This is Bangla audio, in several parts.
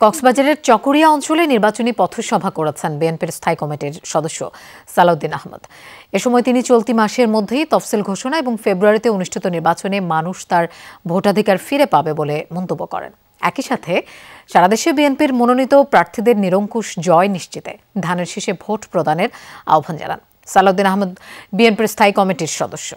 কক্সবাজারের চকরিয়া অঞ্চলে নির্বাচনী পথসভা করেছেন বিএনপির স্থায়ী কমিটির সদস্য সালাউদ্দিন আহমেদ। এ সময় তিনি চলতি মাসের মধ্যেই তফসিল ঘোষণা এবং ফেব্রুয়ারিতে অনুষ্ঠিত নির্বাচনে মানুষ তার ভোটাধিকার ফিরে পাবে বলে মন্তব্য করেন। একই সাথে সারা দেশে বিএনপির মনোনীত প্রার্থীদের নিরঙ্কুশ জয় নিশ্চিতে ধানের শীষে ভোট প্রদানের আহ্বান জানান সালাউদ্দিন আহমেদ, বিএনপির স্থায়ী কমিটির সদস্য।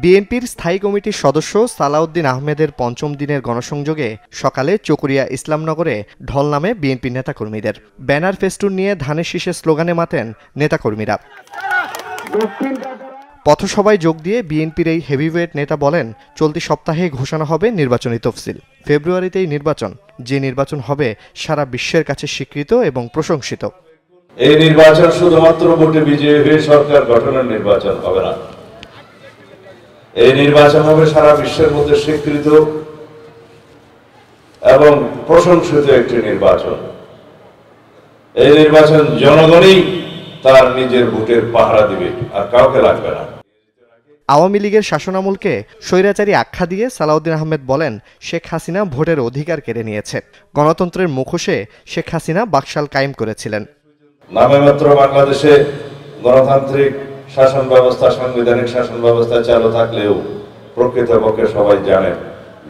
বিএনপির স্থায়ী কমিটির সদস্য সালাউদ্দিন আহমেদের পঞ্চম দিনের গণসংযোগে সকালে চকরিয়া ইসলামনগরে ঢল নামে বিএনপি নেতাকর্মীদের। ব্যানার ফেস্টুন নিয়ে ধানের শীষে স্লোগানে মাতেন নেতাকর্মীরা। পথসভায় যোগ দিয়ে বিএনপির এই হেভিওয়েট নেতা বলেন, চলতি সপ্তাহে ঘোষণা হবে নির্বাচনী তফসিল। ফেব্রুয়ারিতেই নির্বাচন, যে নির্বাচন হবে সারা বিশ্বের কাছে স্বীকৃত এবং প্রশংসিত। এই নির্বাচন শুধুমাত্র ভোটে বিজয়ী হয়ে সরকার গঠনের নির্বাচন হবে না, এই নির্বাচন হবে সারা বিশ্বের মধ্যে স্বীকৃত এবং প্রশংসিত একটি নির্বাচন। এই নির্বাচন জনগণই তার নিজের ভোটের পাহারা দিবে, আর কাউকে লাগবে না। আওয়ামী লীগের শাসনামলকে স্বৈরাচারী আখ্যা দিয়ে সালাউদ্দিন আহমেদ বলেন, শেখ হাসিনা ভোটের অধিকার কেড়ে নিয়েছে। গণতন্ত্রের মুখোশে শেখ হাসিনা বাকশাল কায়েম করেছিলেন। নামে মাত্র বাংলাদেশে গণতান্ত্রিক শাসন ব্যবস্থা, সাংবিধানিক শাসন ব্যবস্থা চালু থাকলেও প্রকৃতপক্ষে সবাই জানেন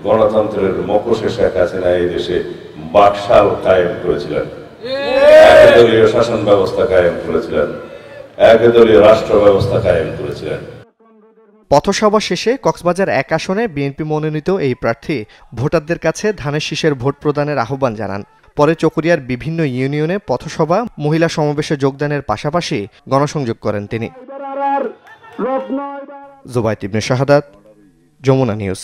গণতন্ত্রের মুখোশে শেখ হাসিনা এই দেশে বাকশাল কায়েম করেছিলেন, একদলীয় শাসন ব্যবস্থা কায়েম করেছিলেন, একদলীয় রাষ্ট্র ব্যবস্থা কায়েম করেছিলেন। পথসভা শেষে কক্সবাজার 1 আসনে বিএনপি মনোনীত এই প্রার্থী ভোটারদের কাছে ধানের শীষের ভোট প্রদানের আহ্বান জানান। পরে চকরিয়ার বিভিন্ন ইউনিয়নে পথসভা, মহিলা সমাবেশে যোগদানের পাশাপাশি গণসংযোগ করেন তিনি। জুবাইর ইবনে শাহাদাত, যমুনা নিউজ।